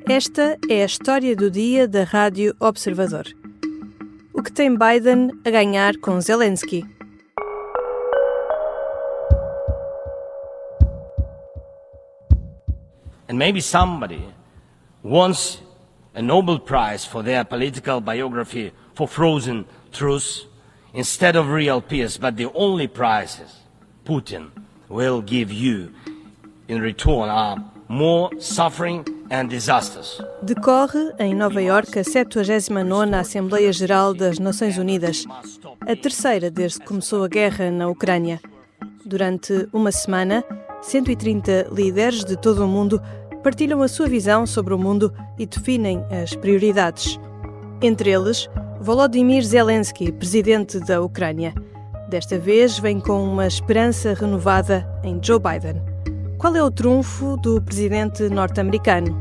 Esta é a história do dia da Rádio Observador. O que tem Biden a ganhar com Zelensky? And maybe somebody wants a Nobel Prize for their political biography for frozen truths instead of real peace, but the only prizes Putin will give you in return are more suffering and disasters. Decorre em Nova Iorque a 79ª Assembleia Geral das Nações Unidas, a terceira desde que começou a guerra na Ucrânia. Durante uma semana, 130 líderes de todo o mundo partilham a sua visão sobre o mundo e definem as prioridades. Entre eles, Volodymyr Zelensky, presidente da Ucrânia. Desta vez vem com uma esperança renovada em Joe Biden. Qual é o trunfo do presidente norte-americano?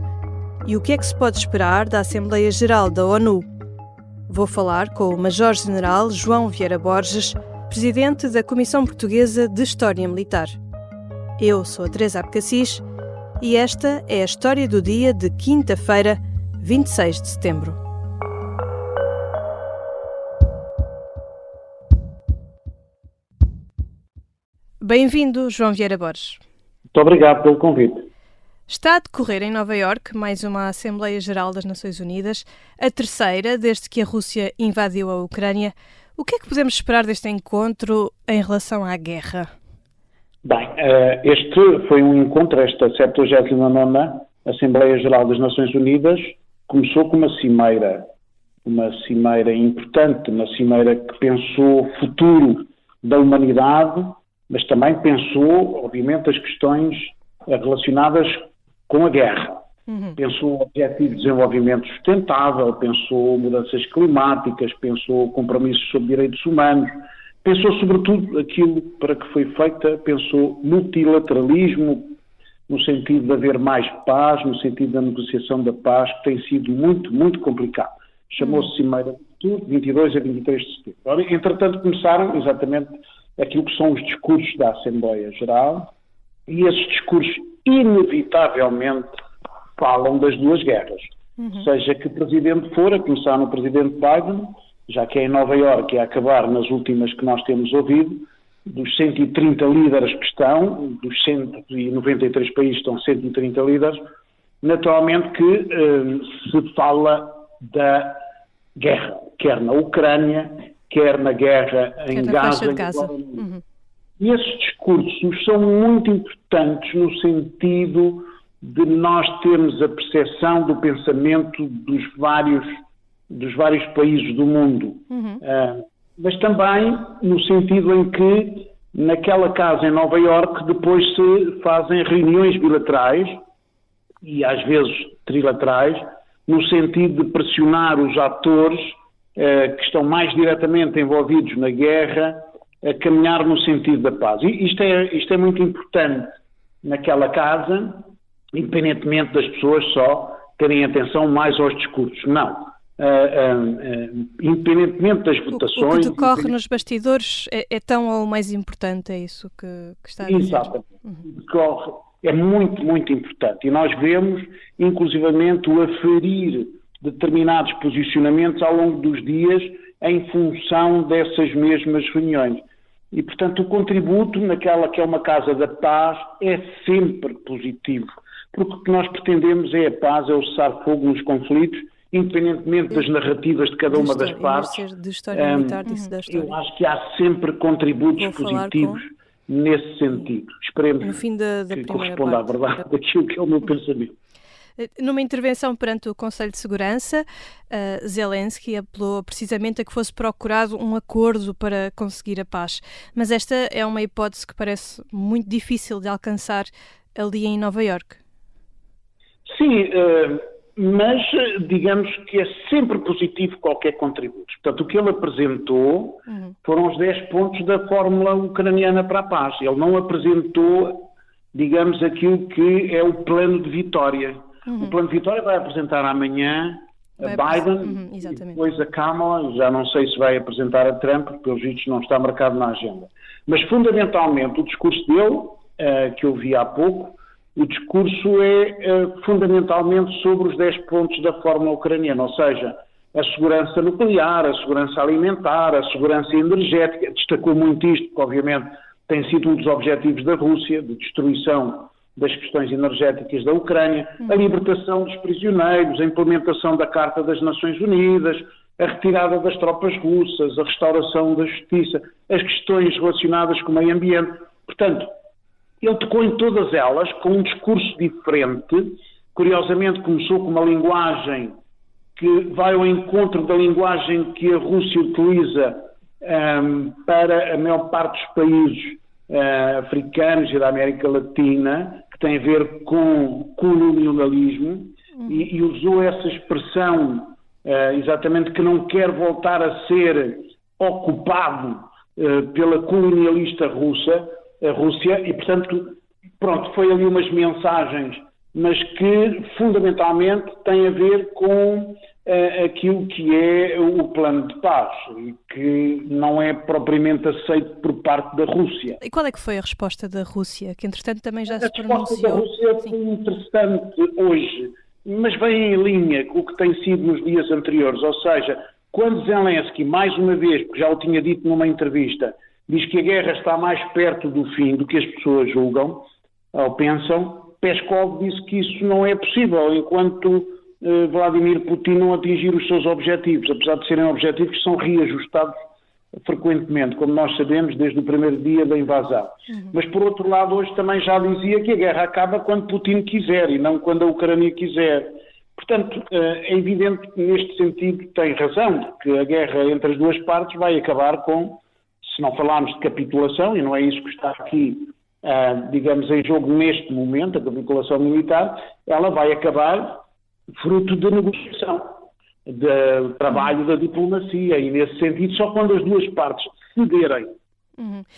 E o que é que se pode esperar da Assembleia Geral da ONU? Vou falar com o Major-General João Vieira Borges, presidente da Comissão Portuguesa de História Militar. Eu sou a Teresa Abcacis e esta é a história do dia de quinta-feira, 26 de setembro. Bem-vindo, João Vieira Borges. Muito obrigado pelo convite. Está a decorrer em Nova Iorque mais uma Assembleia Geral das Nações Unidas, a terceira desde que a Rússia invadiu a Ucrânia. O que é que podemos esperar deste encontro em relação à guerra? Bem, este foi um encontro, esta 79ª Assembleia Geral das Nações Unidas, começou com uma cimeira importante, uma cimeira que pensou o futuro da humanidade, mas também pensou, obviamente, as questões relacionadas com a guerra. Pensou o objetivo de desenvolvimento sustentável, pensou mudanças climáticas, pensou compromissos sobre direitos humanos, pensou sobretudo aquilo para que foi feita, pensou multilateralismo, no sentido de haver mais paz, no sentido da negociação da paz, que tem sido muito, muito complicado. Chamou-se Cimeira de 22 a 23 de setembro. Ora, entretanto, começaram exatamente aquilo que são os discursos da Assembleia Geral, e esses discursos inevitavelmente falam das duas guerras. Seja que presidente for, a começar no presidente Biden, já que é em Nova Iorque, a acabar nas últimas que nós temos ouvido, dos 130 líderes que estão, dos 193 países estão 130 líderes, naturalmente que se fala da guerra, quer na Ucrânia, quer na guerra em Gaza. E esses discursos são muito importantes no sentido de nós termos a percepção do pensamento dos vários países do mundo. Mas também no sentido em que, naquela casa em Nova Iorque, depois se fazem reuniões bilaterais e às vezes trilaterais, no sentido de pressionar os atores que estão mais diretamente envolvidos na guerra a caminhar no sentido da paz. E isto é muito importante naquela casa, independentemente das pessoas só terem atenção mais aos discursos. Não. Independentemente das votações... O que decorre nos bastidores é tão ou mais importante, é isso que está a dizer? Exatamente. Decorre, é muito, muito importante. E nós vemos, inclusivamente, o aferir determinados posicionamentos ao longo dos dias em função dessas mesmas reuniões. E, portanto, o contributo naquela que é uma casa da paz é sempre positivo, porque o que nós pretendemos é a paz, é o cessar-fogo nos conflitos, independentemente das narrativas de cada uma das partes. De história militar, disse da história. Eu acho que há sempre contributos positivos nesse sentido. Esperemos no fim da que primeira corresponda à verdade daquilo que é o meu pensamento. Numa intervenção perante o Conselho de Segurança, Zelensky apelou precisamente a que fosse procurado um acordo para conseguir a paz. Mas esta é uma hipótese que parece muito difícil de alcançar ali em Nova Iorque. Sim, mas digamos que é sempre positivo qualquer contributo. Portanto, o que ele apresentou foram os 10 pontos da fórmula ucraniana para a paz. Ele não apresentou, digamos, aquilo que é o plano de vitória. O plano de vitória vai apresentar amanhã a Biden e depois a Kamala, já não sei se vai apresentar a Trump, porque pelos vistos não está marcado na agenda. Mas fundamentalmente o discurso dele, que eu vi há pouco, o discurso é fundamentalmente sobre os 10 pontos da fórmula ucraniana, ou seja, a segurança nuclear, a segurança alimentar, a segurança energética. Destacou muito isto, porque obviamente tem sido um dos objetivos da Rússia, de destruição das questões energéticas da Ucrânia, a libertação dos prisioneiros, a implementação da Carta das Nações Unidas, a retirada das tropas russas, a restauração da justiça, as questões relacionadas com o meio ambiente. Portanto, ele tocou em todas elas com um discurso diferente. Curiosamente, começou com uma linguagem que vai ao encontro da linguagem que a Rússia utiliza para a maior parte dos países africanos e da América Latina, que tem a ver com colonialismo, e usou essa expressão exatamente que não quer voltar a ser ocupado pela colonialista a Rússia, e portanto, pronto, foi ali umas mensagens, mas que fundamentalmente têm a ver com aquilo que é o plano de paz e que não é propriamente aceito por parte da Rússia. E qual é que foi a resposta da Rússia, que entretanto também já se pronunciou? A resposta da Rússia foi interessante hoje, mas vem em linha com o que tem sido nos dias anteriores, ou seja, quando Zelensky, mais uma vez, porque já o tinha dito numa entrevista, diz que a guerra está mais perto do fim do que as pessoas julgam ou pensam, Peskov disse que isso não é possível enquanto Vladimir Putin não atingir os seus objetivos, apesar de serem objetivos que são reajustados frequentemente, como nós sabemos, desde o primeiro dia da invasão. Mas, por outro lado, hoje também já dizia que a guerra acaba quando Putin quiser e não quando a Ucrânia quiser. Portanto, é evidente que neste sentido tem razão, que a guerra entre as duas partes vai acabar com, se não falarmos de capitulação, e não é isso que está aqui, digamos, em jogo neste momento, a capitulação militar, ela vai acabar fruto de negociação, de trabalho da diplomacia, e nesse sentido só quando as duas partes cederem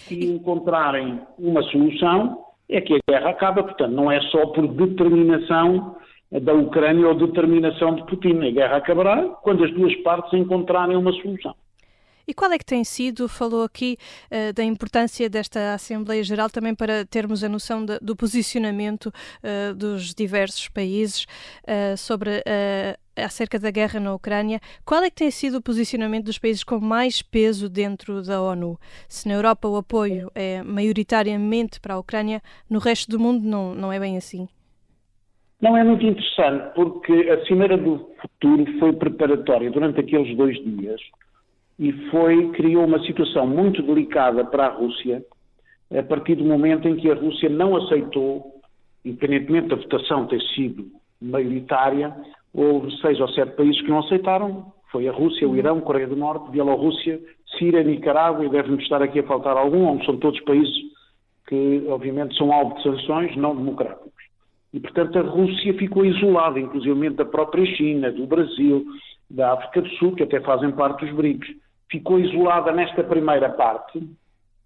e encontrarem uma solução é que a guerra acaba. Portanto, não é só por determinação da Ucrânia ou determinação de Putin. A guerra acabará quando as duas partes encontrarem uma solução. E qual é que tem sido, falou aqui da importância desta Assembleia Geral também para termos a noção do posicionamento dos diversos países sobre acerca da guerra na Ucrânia. Qual é que tem sido o posicionamento dos países com mais peso dentro da ONU? Se na Europa o apoio é maioritariamente para a Ucrânia, no resto do mundo não é bem assim. Não, é muito interessante, porque a Cimeira do Futuro foi preparatória durante aqueles 2 dias e criou uma situação muito delicada para a Rússia, a partir do momento em que a Rússia não aceitou, independentemente da votação ter sido maioritária, houve 6 ou 7 países que não aceitaram. Foi a Rússia, o Irão, Coreia do Norte, Bielorrússia, Síria, Nicarágua, e deve-nos estar aqui a faltar algum, onde são todos países que, obviamente, são alvo de sanções não democráticos. E, portanto, a Rússia ficou isolada, inclusive da própria China, do Brasil, da África do Sul, que até fazem parte dos BRICS. Ficou isolada nesta primeira parte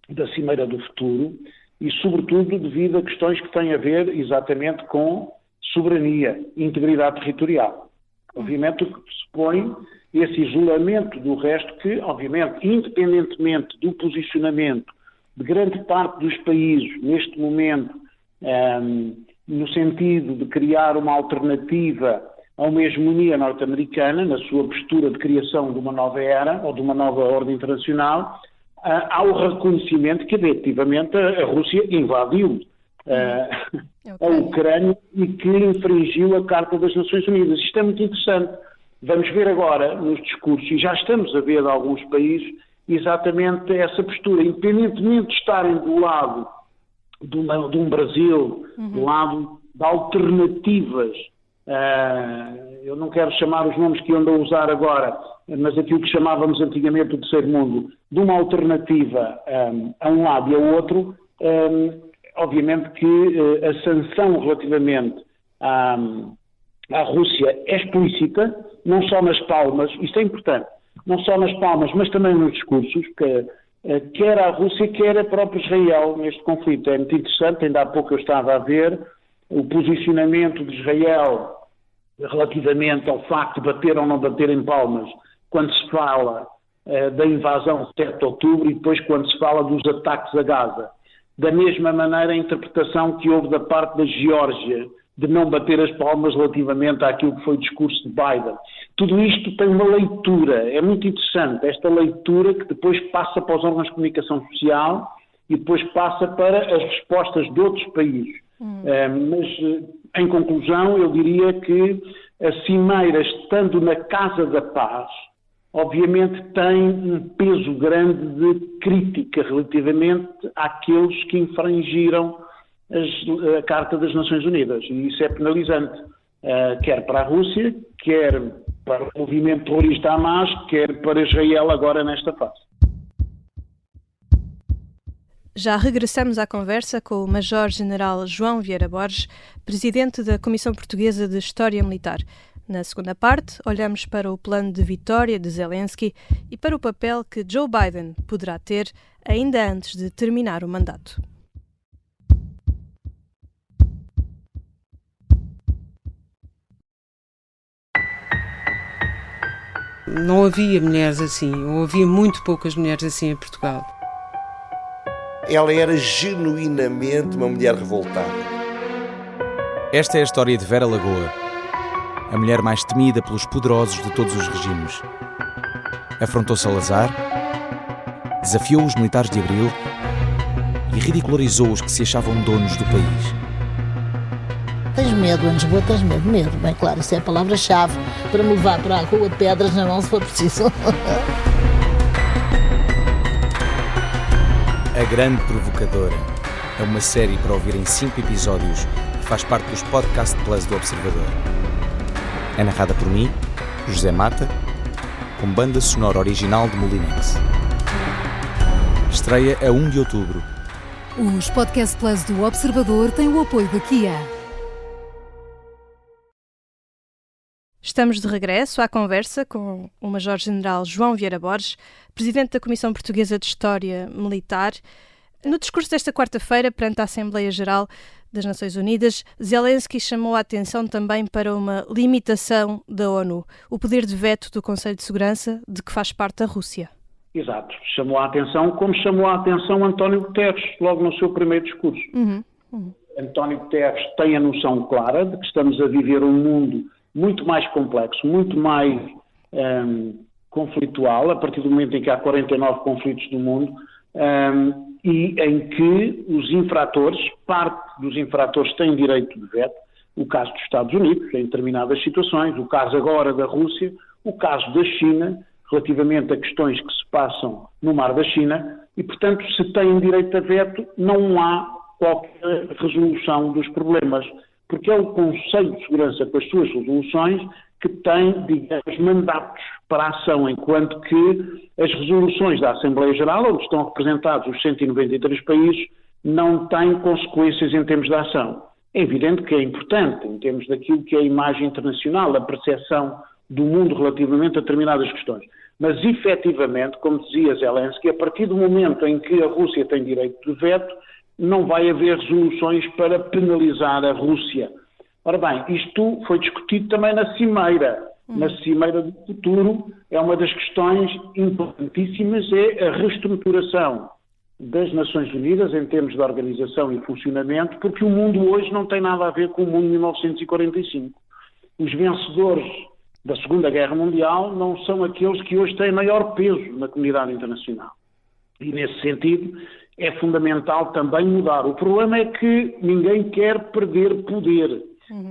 da Cimeira do Futuro e, sobretudo, devido a questões que têm a ver exatamente com soberania e integridade territorial. Obviamente, o que pressupõe esse isolamento do resto que, obviamente, independentemente do posicionamento de grande parte dos países, neste momento, no sentido de criar uma alternativa a uma hegemonia norte-americana, na sua postura de criação de uma nova era ou de uma nova ordem internacional, há o reconhecimento que, efetivamente, a Rússia invadiu a Ucrânia e que infringiu a Carta das Nações Unidas. Isto é muito interessante. Vamos ver agora, nos discursos, e já estamos a ver de alguns países, exatamente essa postura, independentemente de estarem do lado de um Brasil, do lado de alternativas. Eu não quero chamar os nomes que ando a usar agora, mas aquilo que chamávamos antigamente o terceiro mundo, de uma alternativa a um lado e ao outro, obviamente que a sanção relativamente à Rússia é explícita, não só nas palmas, isto é importante, não só nas palmas, mas também nos discursos, que quer a Rússia, quer a própria Israel neste conflito. É muito interessante, ainda há pouco eu estava a ver o posicionamento de Israel relativamente ao facto de bater ou não bater em palmas quando se fala da invasão de 7 de outubro e depois quando se fala dos ataques a Gaza. Da mesma maneira, a interpretação que houve da parte da Geórgia, de não bater as palmas relativamente àquilo que foi o discurso de Biden. Tudo isto tem uma leitura, é muito interessante, esta leitura que depois passa para os órgãos de comunicação social e depois passa para as respostas de outros países. Mas, em conclusão, eu diria que a Cimeira, estando na Casa da Paz, obviamente tem um peso grande de crítica relativamente àqueles que infringiram a Carta das Nações Unidas. E isso é penalizante, quer para a Rússia, quer para o movimento terrorista Hamas, quer para Israel agora nesta fase. Já regressamos à conversa com o Major-General João Vieira Borges, Presidente da Comissão Portuguesa de História Militar. Na segunda parte, olhamos para o plano de vitória de Zelensky e para o papel que Joe Biden poderá ter ainda antes de terminar o mandato. Não havia mulheres assim, ou havia muito poucas mulheres assim em Portugal. Ela era genuinamente uma mulher revoltada. Esta é a história de Vera Lagoa, a mulher mais temida pelos poderosos de todos os regimes. Afrontou Salazar, desafiou os militares de Abril e ridicularizou os que se achavam donos do país. Tens medo, em Lisboa tens medo. Bem claro, isso é a palavra-chave para me levar para a rua de pedras na mão se for preciso. A Grande Provocadora é uma série para ouvir em 5 episódios que faz parte dos Podcast Plus do Observador. É narrada por mim, José Mata, com banda sonora original de Molinex. Estreia a 1 de outubro. Os Podcast Plus do Observador têm o apoio da Kia. Estamos de regresso à conversa com o Major-General João Vieira Borges, Presidente da Comissão Portuguesa de História Militar. No discurso desta quarta-feira, perante a Assembleia Geral das Nações Unidas, Zelensky chamou a atenção também para uma limitação da ONU, o poder de veto do Conselho de Segurança, de que faz parte a Rússia. Exato. Chamou a atenção, como chamou a atenção António Guterres, logo no seu primeiro discurso. António Guterres tem a noção clara de que estamos a viver um mundo muito mais complexo, muito mais conflitual, a partir do momento em que há 49 conflitos no mundo, e em que os infratores, parte dos infratores têm direito de veto, o caso dos Estados Unidos, em determinadas situações, o caso agora da Rússia, o caso da China, relativamente a questões que se passam no Mar da China, e, portanto, se têm direito a veto, não há qualquer resolução dos problemas, porque é o Conselho de Segurança, com as suas resoluções, que tem, digamos, mandatos para a ação, enquanto que as resoluções da Assembleia Geral, onde estão representados os 193 países, não têm consequências em termos de ação. É evidente que é importante, em termos daquilo que é a imagem internacional, a percepção do mundo relativamente a determinadas questões. Mas, efetivamente, como dizia Zelensky, a partir do momento em que a Rússia tem direito de veto, não vai haver resoluções para penalizar a Rússia. Ora bem, isto foi discutido também na Cimeira. Na Cimeira do Futuro é uma das questões importantíssimas, é a reestruturação das Nações Unidas em termos de organização e funcionamento, porque o mundo hoje não tem nada a ver com o mundo de 1945. Os vencedores da Segunda Guerra Mundial não são aqueles que hoje têm maior peso na comunidade internacional. E, nesse sentido, é fundamental também mudar. O problema é que ninguém quer perder poder.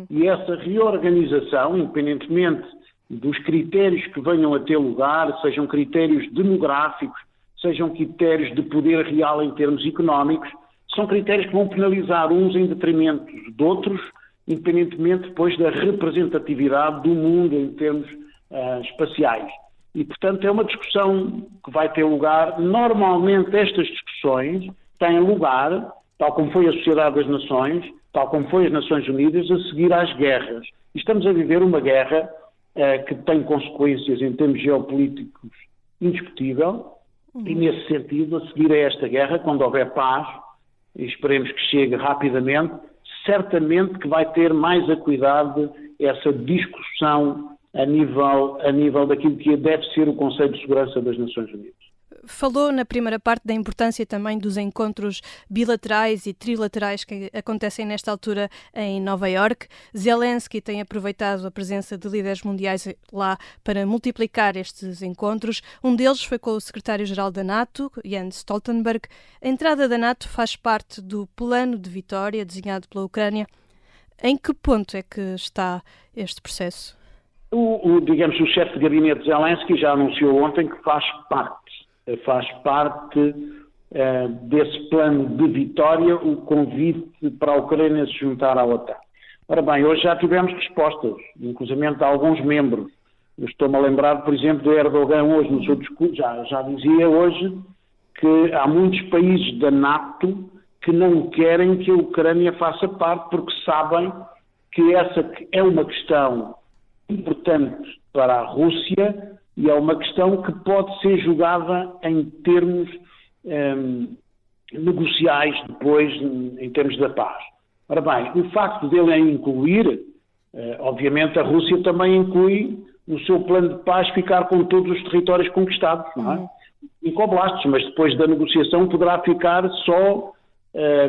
E essa reorganização, independentemente dos critérios que venham a ter lugar, sejam critérios demográficos, sejam critérios de poder real em termos económicos, são critérios que vão penalizar uns em detrimento de outros, independentemente depois da representatividade do mundo em termos espaciais. E, portanto, é uma discussão que vai ter lugar. Normalmente estas discussões têm lugar, tal como foi a Sociedade das Nações, tal como foi as Nações Unidas, a seguir às guerras. E estamos a viver uma guerra que tem consequências em termos geopolíticos indiscutível, e nesse sentido, a seguir a esta guerra, quando houver paz, e esperemos que chegue rapidamente, certamente que vai ter mais acuidade essa discussão a nível daquilo que deve ser o Conselho de Segurança das Nações Unidas. Falou na primeira parte da importância também dos encontros bilaterais e trilaterais que acontecem nesta altura em Nova Iorque. Zelensky tem aproveitado a presença de líderes mundiais lá para multiplicar estes encontros. Um deles foi com o secretário-geral da NATO, Jens Stoltenberg. A entrada da NATO faz parte do plano de vitória desenhado pela Ucrânia. Em que ponto é que está este processo? Digamos, o chefe de gabinete Zelensky já anunciou ontem que faz parte desse plano de vitória o convite para a Ucrânia se juntar à OTAN. Ora bem, hoje já tivemos respostas, inclusive de alguns membros. Eu estou-me a lembrar, por exemplo, do Erdogan hoje no seu discurso, já dizia hoje que há muitos países da NATO que não querem que a Ucrânia faça parte porque sabem que essa é uma questão importante para a Rússia e é uma questão que pode ser julgada em termos negociais depois, em termos da paz. Ora bem, o facto dele incluir, obviamente a Rússia também inclui no seu plano de paz ficar com todos os territórios conquistados, não é? E com oblastos, mas depois da negociação poderá ficar só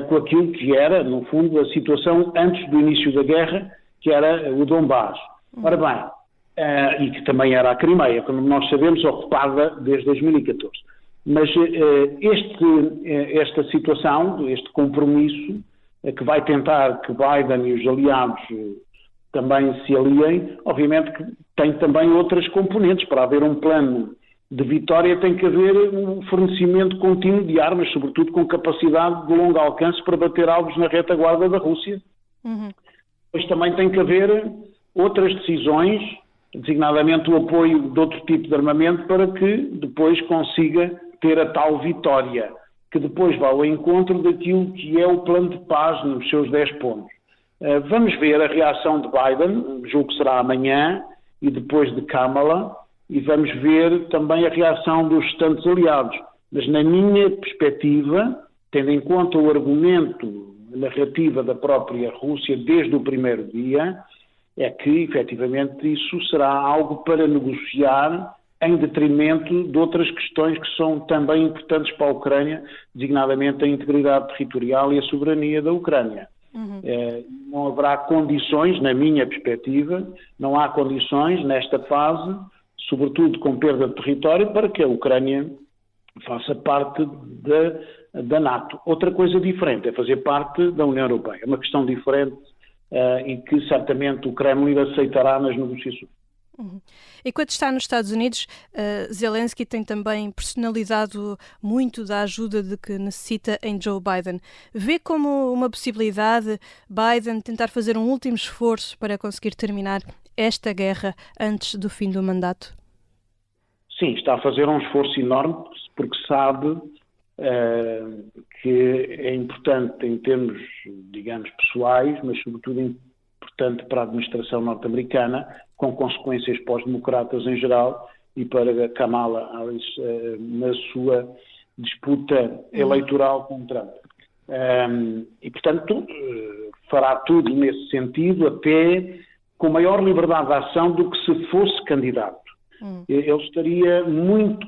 com aquilo que era, no fundo, a situação antes do início da guerra, que era o Donbass. Ora bem, e que também era a Crimeia, como nós sabemos, ocupada desde 2014. Mas esta situação, este compromisso, que vai tentar que Biden e os aliados também se aliem, obviamente que tem também outras componentes. Para haver um plano de vitória tem que haver um fornecimento contínuo de armas, sobretudo com capacidade de longo alcance para bater alvos na retaguarda da Rússia. Depois também tem que haver outras decisões, designadamente o apoio de outro tipo de armamento para que depois consiga ter a tal vitória, que depois vá ao encontro daquilo que é o plano de paz nos seus 10 pontos. Vamos ver a reação de Biden, julgo que será amanhã, e depois de Kamala, e vamos ver também a reação dos restantes aliados. Mas na minha perspectiva, tendo em conta o argumento, a narrativa da própria Rússia desde o primeiro dia, é que, efetivamente, isso será algo para negociar em detrimento de outras questões que são também importantes para a Ucrânia, designadamente a integridade territorial e a soberania da Ucrânia. Não haverá condições, na minha perspectiva, não há condições nesta fase, sobretudo com perda de território, para que a Ucrânia faça parte da NATO. Outra coisa diferente é fazer parte da União Europeia. É uma questão diferente e que certamente o Kremlin aceitará nas negociações. Enquanto está nos Estados Unidos, Zelensky tem também personalizado muito da ajuda de que necessita em Joe Biden. Vê como uma possibilidade Biden tentar fazer um último esforço para conseguir terminar esta guerra antes do fim do mandato? Sim, está a fazer um esforço enorme porque sabe que é importante em termos, digamos, pessoais, mas sobretudo importante para a administração norte-americana, com consequências para os democratas em geral e para Kamala Harris na sua disputa eleitoral com Trump. E, portanto, fará tudo nesse sentido, até com maior liberdade de ação do que se fosse candidato. Ele estaria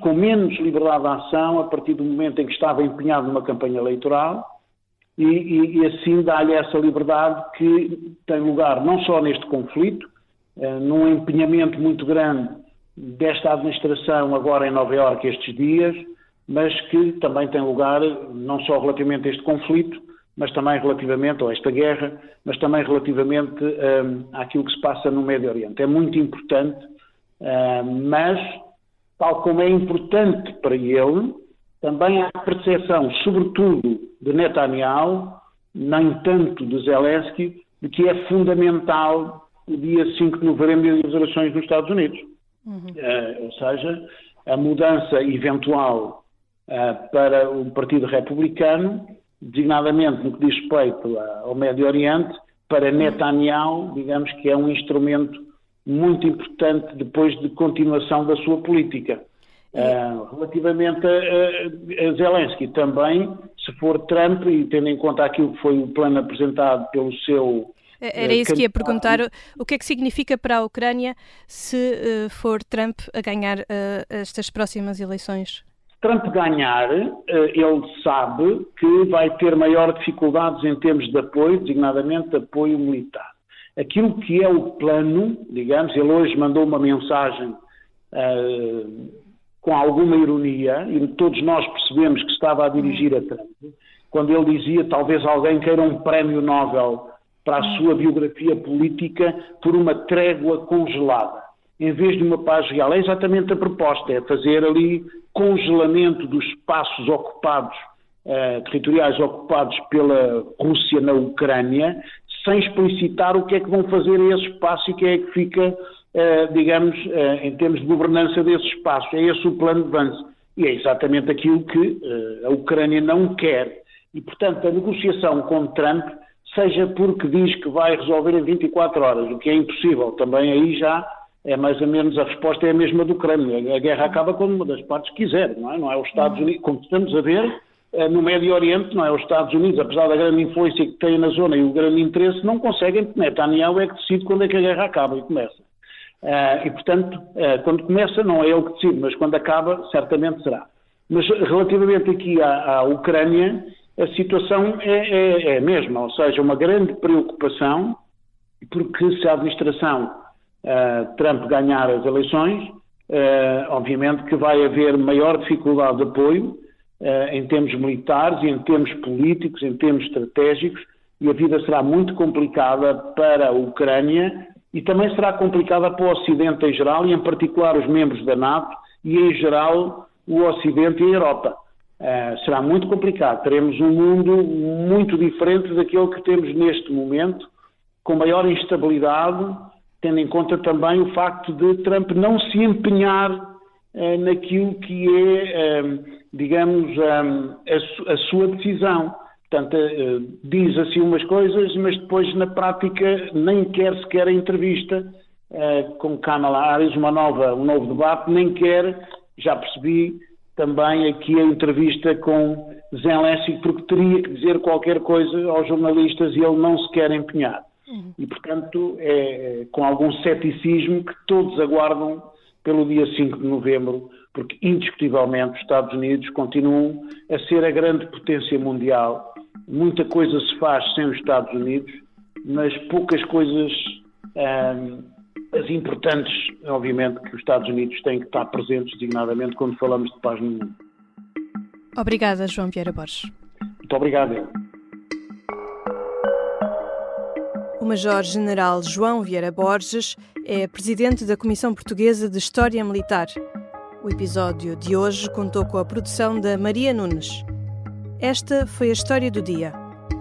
com menos liberdade de ação a partir do momento em que estava empenhado numa campanha eleitoral e assim dá-lhe essa liberdade que tem lugar não só neste conflito, num empenhamento muito grande desta administração agora em Nova Iorque estes dias, mas que também tem lugar não só relativamente a este conflito, mas também relativamente a esta guerra, mas também relativamente àquilo que se passa no Médio Oriente. É muito importante, mas, tal como é importante para ele, também há percepção, sobretudo de Netanyahu, nem tanto de Zelensky, de que é fundamental o dia 5 de novembro e as eleições nos Estados Unidos. Ou seja, a mudança eventual para o Partido Republicano, designadamente no que diz respeito ao Médio Oriente, para Netanyahu, digamos que é um instrumento muito importante depois de continuação da sua política. Relativamente a Zelensky também, se for Trump, e tendo em conta aquilo que foi o plano apresentado pelo seu... Era isso que ia perguntar. O que é que significa para a Ucrânia se for Trump a ganhar estas próximas eleições? Trump ganhar, ele sabe que vai ter maior dificuldades em termos de apoio, designadamente de apoio militar. Aquilo que é o plano, digamos, ele hoje mandou uma mensagem com alguma ironia, e todos nós percebemos que estava a dirigir a Trump, quando ele dizia talvez alguém queira um prémio Nobel para a sua biografia política por uma trégua congelada, em vez de uma paz real. É exatamente a proposta, é fazer ali congelamento dos espaços ocupados, territoriais ocupados pela Rússia na Ucrânia, sem explicitar o que é que vão fazer a esse espaço e quem é que fica, digamos, em termos de governança desse espaço. É esse o plano de Vance. E é exatamente aquilo que a Ucrânia não quer. E, portanto, a negociação com Trump, seja porque diz que vai resolver em 24 horas, o que é impossível, também aí já é mais ou menos a resposta é a mesma do Kremlin. A guerra acaba quando uma das partes quiser, não é? Não é os Estados Unidos, como estamos a ver, no Médio Oriente, não é os Estados Unidos, apesar da grande influência que têm na zona e o grande interesse, não conseguem, Netanyahu é que decide quando é que a guerra acaba e começa. E, portanto, quando começa não é ele que decide, mas quando acaba, certamente será. Mas relativamente aqui à Ucrânia, a situação é a mesma, ou seja, uma grande preocupação, porque se a administração Trump ganhar as eleições, obviamente que vai haver maior dificuldade de apoio em termos militares e em termos políticos, em termos estratégicos, e a vida será muito complicada para a Ucrânia e também será complicada para o Ocidente em geral, e em particular os membros da NATO e em geral o Ocidente e a Europa. Será muito complicado. Teremos um mundo muito diferente daquele que temos neste momento, com maior instabilidade, tendo em conta também o facto de Trump não se empenhar naquilo que é, digamos, a sua decisão. Portanto, diz assim umas coisas, mas depois na prática nem quer sequer a entrevista com Kamala Harris, um novo debate, nem quer, já percebi, também aqui a entrevista com Zelensky, porque teria que dizer qualquer coisa aos jornalistas e ele não se quer empenhar. E, portanto, é com algum ceticismo que todos aguardam pelo dia 5 de novembro, porque, indiscutivelmente, os Estados Unidos continuam a ser a grande potência mundial. Muita coisa se faz sem os Estados Unidos, mas poucas coisas, as importantes, obviamente, que os Estados Unidos têm que estar presentes, designadamente, quando falamos de paz no mundo. Obrigada, João Vieira Borges. Muito obrigado. O Major-General João Vieira Borges é presidente da Comissão Portuguesa de História Militar. O episódio de hoje contou com a produção da Maria Nunes. Esta foi a história do dia.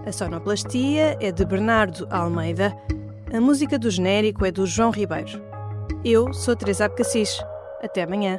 A sonoplastia é de Bernardo Almeida. A música do genérico é do João Ribeiro. Eu sou Teresa Abcacis. Até amanhã.